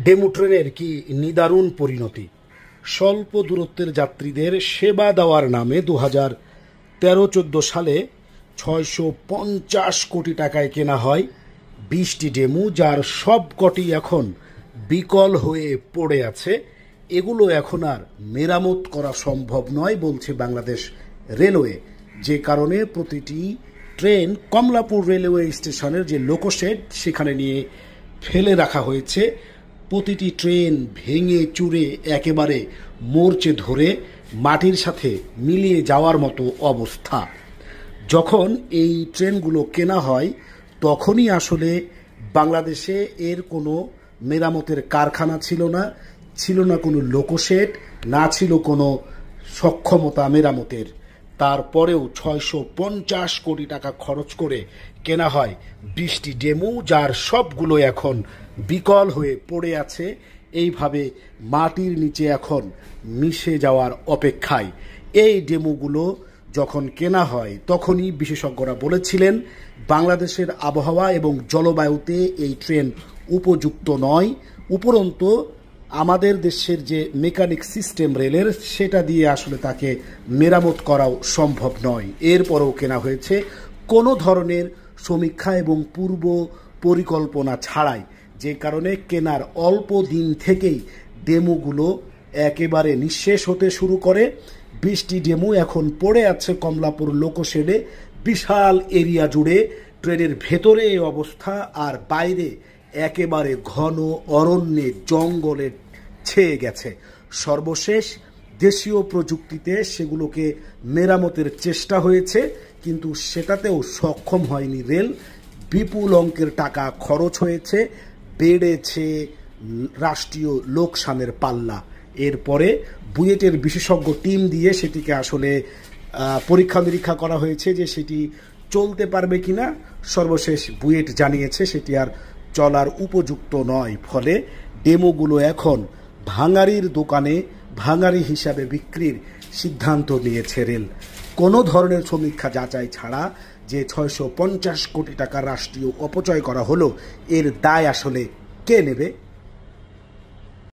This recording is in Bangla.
ডেমু ট্রেনের কি নিদারুণ পরিণতি। স্বল্প দূরত্বের যাত্রীদের সেবা দেওয়ার নামে 2013-14 সালে 650 কোটি টাকায় কেনা হয় 20টি ডেমু, যার সবকটি এখন বিকল হয়ে পড়ে আছে। এগুলো এখন আর মেরামত করা সম্ভব নয় বলছে বাংলাদেশ রেলওয়ে, যে কারণে প্রতিটি ট্রেন কমলাপুর রেলওয়ে স্টেশনের যে লোকোশেড সেখানে নিয়ে ফেলে রাখা হয়েছে। প্রতিটি ট্রেন ভেঙে চুরে একেবারে মরচে ধরে মাটির সাথে মিলিয়ে যাওয়ার মতো অবস্থা। যখন এই ট্রেনগুলো কেনা হয় তখনই আসলে বাংলাদেশে এর কোনো মেরামতের কারখানা ছিল না কোনো লোকোশেড, না ছিল কোনো সক্ষমতা মেরামতের। তারপরেও 650 কোটি টাকা খরচ করে কেনা হয় 20টি ডেমু, যার সবগুলো এখন বিকল হয়ে পড়ে আছে, এইভাবে মাটির নিচে এখন মিশে যাওয়ার অপেক্ষায়। এই ডেমুগুলো যখন কেনা হয় তখনই বিশেষজ্ঞরা বলেছিলেন বাংলাদেশের আবহাওয়া এবং জলবায়ুতে এই ট্রেন উপযুক্ত নয়। উপরন্তু আমাদের দেশের যে মেকানিক সিস্টেম রেলের, সেটা দিয়ে আসলে তাকে মেরামত করাও সম্ভব নয়। এরপরেও কেনা হয়েছে কোনো ধরনের সমীক্ষা এবং পূর্ব পরিকল্পনা ছাড়াই, যে কারণে কেনার অল্প দিন থেকেই ডেমুগুলো একেবারে নিঃশেষ হতে শুরু করে। 20টি ডেমু এখন পড়ে আছে কমলাপুর লোকোশেডে। বিশাল এরিয়া জুড়ে ট্রেনের ভেতরে এই অবস্থা, আর বাইরে একেবারে ঘন অরণ্যে জঙ্গলে ছেয়ে গেছে। সর্বশেষ দেশীয় প্রযুক্তিতে সেগুলোকে মেরামতের চেষ্টা হয়েছে, কিন্তু সেটাতেও সক্ষম হয়নি রেল। বিপুল অঙ্কের টাকা খরচ হয়েছে, বেড়েছে রাষ্ট্রীয় লোকসানের পাল্লা। এরপরে বুয়েটের বিশেষজ্ঞ টিম দিয়ে সেটিকে আসলে পরীক্ষা নিরীক্ষা করা হয়েছে যে সেটি চলতে পারবে কিনা। সর্বশেষ বুয়েট জানিয়েছে সেটি আর চলার উপযুক্ত নয়। ফলে ডেমোগুলো এখন ভাঙারির দোকানে ভাঙারি হিসাবে বিক্রির সিদ্ধান্ত নিয়েছে রেল। কোনো ধরনের সমীক্ষা যাচাই ছাড়া যে 650 কোটি টাকা রাষ্ট্রীয় অপচয় করা হলো, এর দায় আসলে কে নেবে?